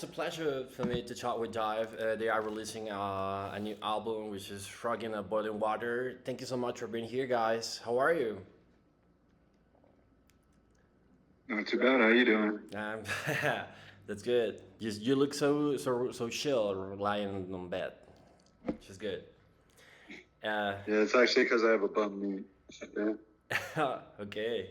It's a pleasure for me to talk with DIIV. They are releasing a new album, which is Frogging a Boiling Water. Thank you so much for being here, guys. How are you? Not too bad. How you doing? Um, that's good. You look so chill, lying on bed, which is good. Uh, Yeah, it's actually because I have a bum knee. Yeah. okay.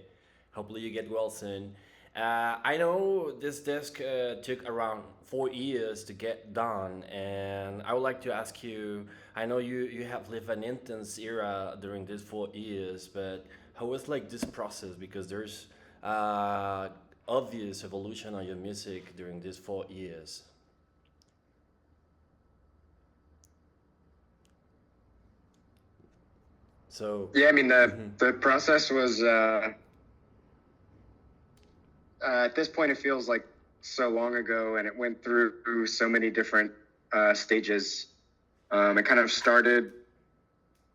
Hopefully you get well soon. I know this disc took around 4 years to get done, and I would like to ask you. I know you have lived an intense era during these 4 years, but how was like this process? Because there's uh, obvious evolution on your music during these 4 years. So, Yeah, I mean mhm. the process was at this point it feels like so long ago, and it went through so many different stages. It kind of started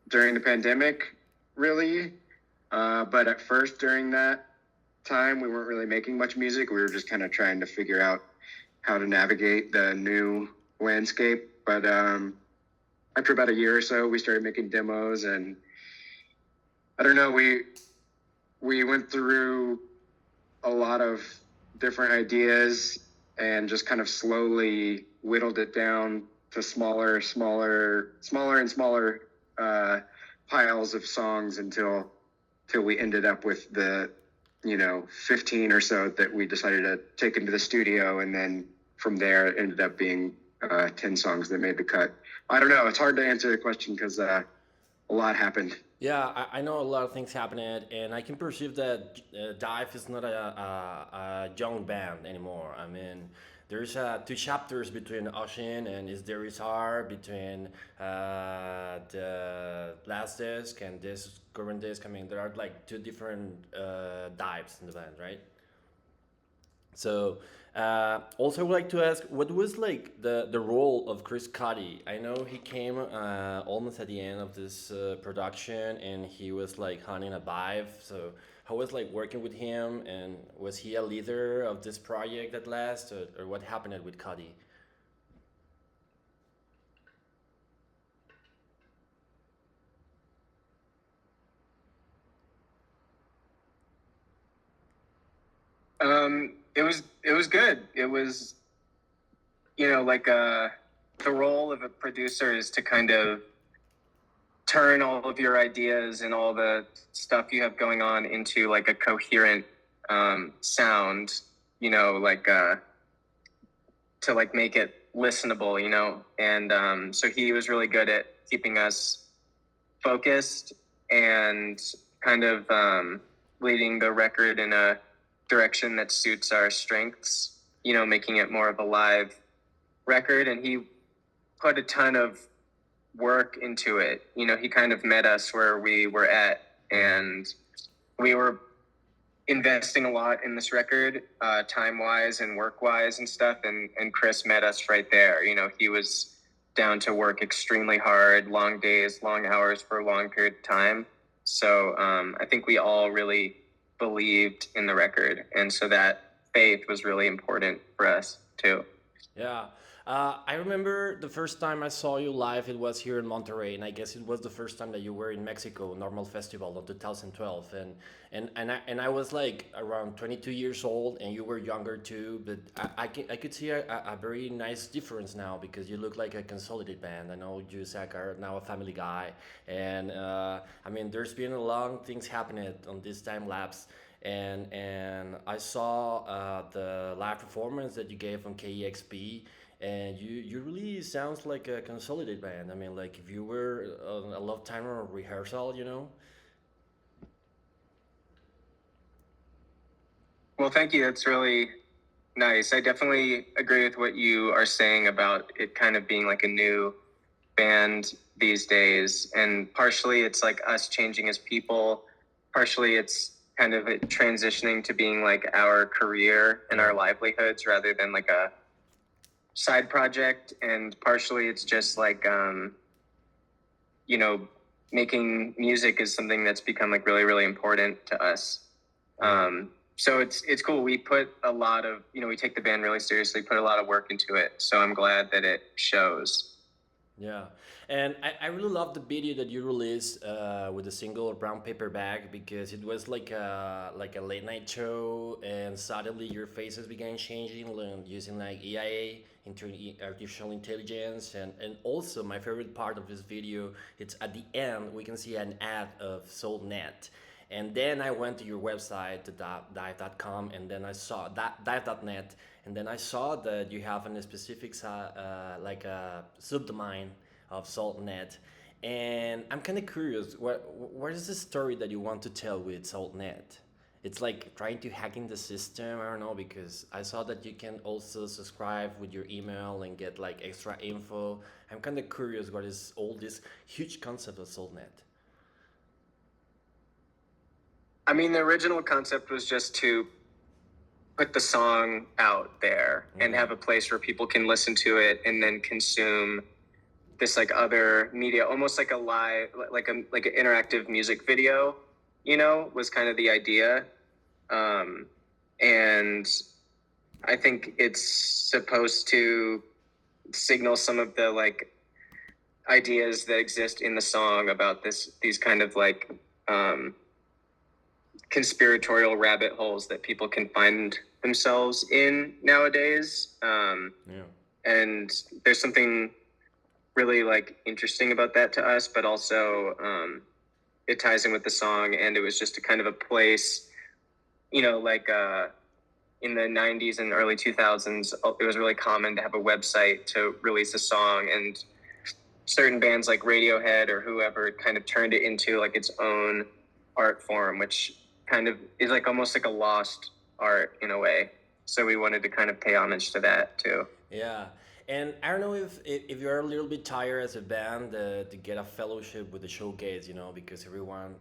during the pandemic, really, but at first during that time we weren't really making much music. We were just kind of trying to figure out how to navigate the new landscape. But after about a year or so, we started making demos, and I don't know, we went through a lot of different ideas and just kind of slowly whittled it down to smaller uh, piles of songs until we ended up with the 15 or so that we decided to take into the studio, and then from there it ended up being 10 songs that made the cut. I don't know. It's hard to answer the question because a lot happened. Yeah, I know a lot of things happening, and I can perceive that Dive is not a young band anymore. I mean, there's two chapters between Ocean and Is There Is Are, between the last disc and this current disc. I mean, there are like two different dives in the band, right? So, also, I would like to ask, what was like the role of Chris Cuddy? I know he came almost at the end of this production, and he was like hunting a vibe. So, how was like working with him, and was he a leader of this project at last, or what happened with Cuddy? It was good. It was, like the role of a producer is to kind of turn all of your ideas and all the stuff you have going on into like a coherent sound, like to like make it listenable, and so he was really good at keeping us focused and kind of leading the record in a direction that suits our strengths, making it more of a live record. And he put a ton of work into it. He kind of met us where we were at, and we were investing a lot in this record, time wise and work wise and stuff. And Chris met us right there. He was down to work extremely hard, long days, long hours for a long period of time. So I think we all really believed in the record. And so that faith was really important for us too. Yeah. I remember the first time I saw you live, it was here in Monterrey, and I guess it was the first time that you were in Mexico, Normal Festival of 2012. And I was like around 22 years old, and you were younger too, but I could see a very nice difference now because you look like a consolidated band. I know you, Zach, are now a family guy, and I mean, there's been a long things happening on this time lapse, and I saw the live performance that you gave on KEXP, and you really sounds like a consolidated band. I mean, like if you were a lot of time on rehearsal, you know. Well, thank you. That's really nice. I definitely agree with what you are saying about it kind of being like a new band these days. And partially it's like us changing as people, partially it's kind of it transitioning to being like our career and Yeah. our livelihoods rather than like a side project. And partially it's just like, you know, making music is something that's become like really, really important to us. Yeah. So it's cool. We put a lot of, we take the band really seriously, put a lot of work into it. So I'm glad that it shows. Yeah, and I really love the video that you released with the single Brown Paper Bag because it was like a late night show, and suddenly your faces began changing using like EIA, artificial intelligence, and also my favorite part of this video, it's at the end we can see an ad of SoulNet. And then I went to your website, to DIIV.com, and then I saw that DIIV.net, and then I saw that you have a specific like a subdomain of SaltNet. And I'm kind of curious, what is the story that you want to tell with SaltNet? It's like trying to hack in the system. I don't know, because I saw that you can also subscribe with your email and get like extra info. I'm kind of curious what is all this huge concept of SaltNet. I mean, the original concept was just to put the song out there and have a place where people can listen to it and then consume this like other media, almost like a live, like an interactive music video, was kind of the idea. And I think it's supposed to signal some of the like ideas that exist in the song about these kind of like conspiratorial rabbit holes that people can find themselves in nowadays. And there's something really like interesting about that to us, but also it ties in with the song, and it was just a kind of a place, like in the 90s and early 2000s, it was really common to have a website to release a song, and certain bands like Radiohead or whoever kind of turned it into like its own art form, which kind of is like almost like a lost art in a way. So we wanted to kind of pay homage to that too. Yeah, and I don't know if you're a little bit tired as a band to get a fellowship with the showcase, because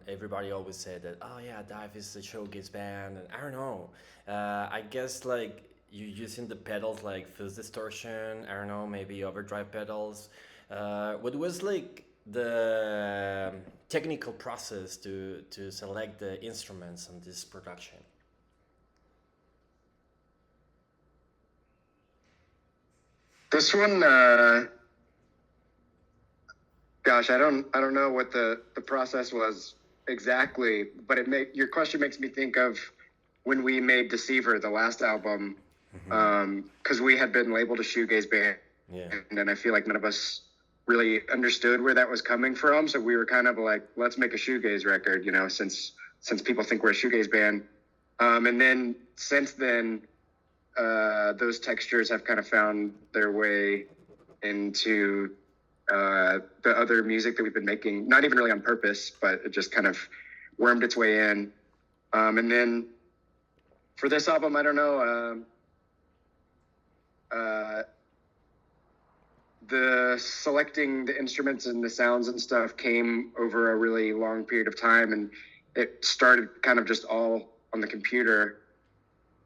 everybody always said that, oh yeah, DIIV is the showcase band, and I don't know. I guess like you using the pedals like fuzz distortion, I don't know, maybe overdrive pedals. What was like the technical process to select the instruments on this production? This one, gosh, I don't know what the process was exactly, but your question makes me think of when we made Deceiver, the last album, because we had been labeled a shoegaze band, and I feel like none of us really understood where that was coming from. So we were kind of like, let's make a shoegaze record, since people think we're a shoegaze band. And then since then, those textures have kind of found their way into the other music that we've been making, not even really on purpose, but it just kind of wormed its way in. And then for this album, I don't know, the selecting the instruments and the sounds and stuff came over a really long period of time, and it started kind of just all on the computer.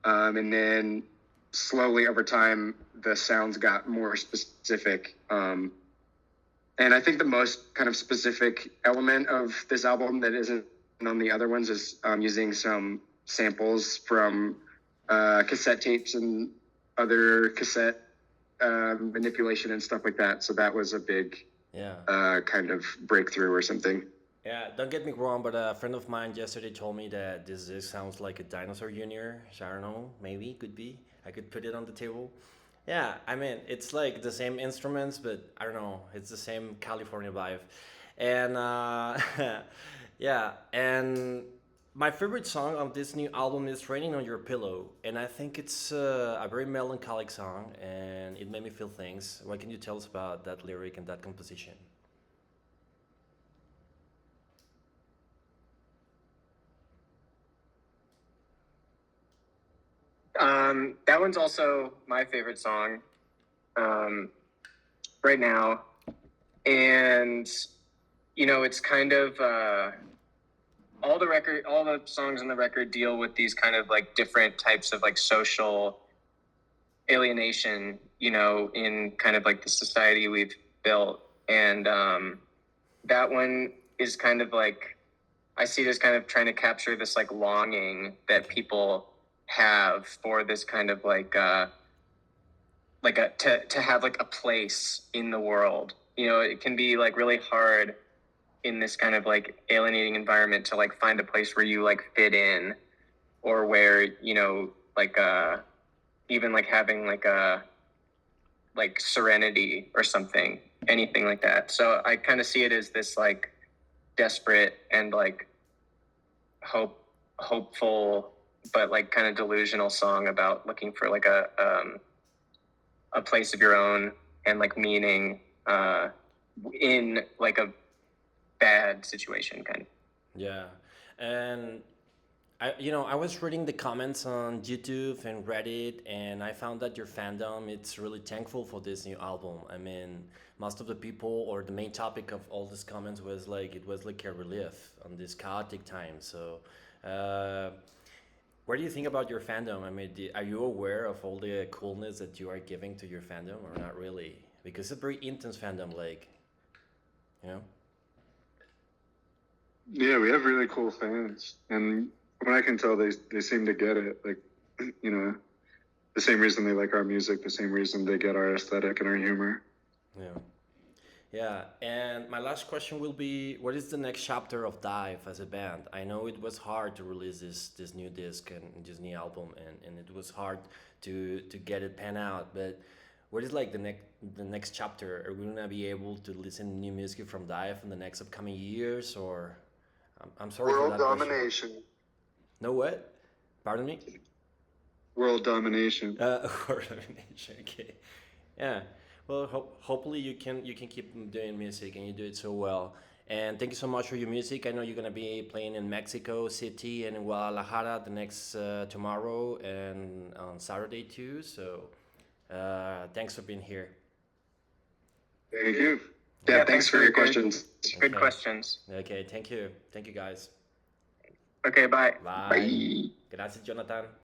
And then slowly over time, the sounds got more specific. And I think the most kind of specific element of this album that isn't on the other ones is using some samples from cassette tapes and other cassette manipulation and stuff like that. So that was a big kind of breakthrough or something. Yeah, don't get me wrong, but a friend of mine yesterday told me that this sounds like a Dinosaur Jr. So I don't know, maybe, could be. I could put it on the table. Yeah, I mean, it's like the same instruments, but I don't know, it's the same California vibe. And yeah, and my favorite song on this new album is Raining on Your Pillow. And I think it's a very melancholic song, and it made me feel things. What can you tell us about that lyric and that composition? That one's also my favorite song right now. And, it's kind of all the songs on the record deal with these kind of like different types of like social alienation, in kind of like the society we've built. And that one is kind of like, I see it as kind of trying to capture this like longing that people have for this kind of like a to have like a place in the world. It can be like really hard in this kind of like alienating environment to like find a place where you like fit in, or where like even like having like a like serenity or something, anything like that. So I kind of see it as this like desperate and like hopeful but like kind of delusional song about looking for like a place of your own and like meaning in like a bad situation, kind of. Yeah, and I was reading the comments on YouTube and Reddit, and I found that your fandom it's really thankful for this new album. I mean, most of the people or the main topic of all these comments was like it was like a relief on this chaotic time. So, uh, what do you think about your fandom? I mean, are you aware of all the coolness that you are giving to your fandom, or not really? Because it's a very intense fandom, like you know. Yeah, we have really cool fans, and what I can tell, they seem to get it. Like, you know, the same reason they like our music, the same reason they get our aesthetic and our humor. Yeah. Yeah, and my last question will be, what is the next chapter of DIIV as a band? I know it was hard to release this new disc and this new album, and it was hard to get it pan out. But what is like the next chapter? Are we gonna be able to listen to new music from DIIV in the next upcoming years, or I'm sorry for World that question. domination. No what? Pardon me? World domination. Organization. Okay. Yeah. Well, hopefully you can keep doing music and you do it so well. And thank you so much for your music. I know you're gonna be playing in Mexico City and in Guadalajara the next tomorrow and on Saturday too. So thanks for being here. Thank you. Yeah, thanks for your questions. Good Okay. questions. Okay. Thank you. Thank you guys. Okay, bye. Bye. Bye. Gracias, Jonathan.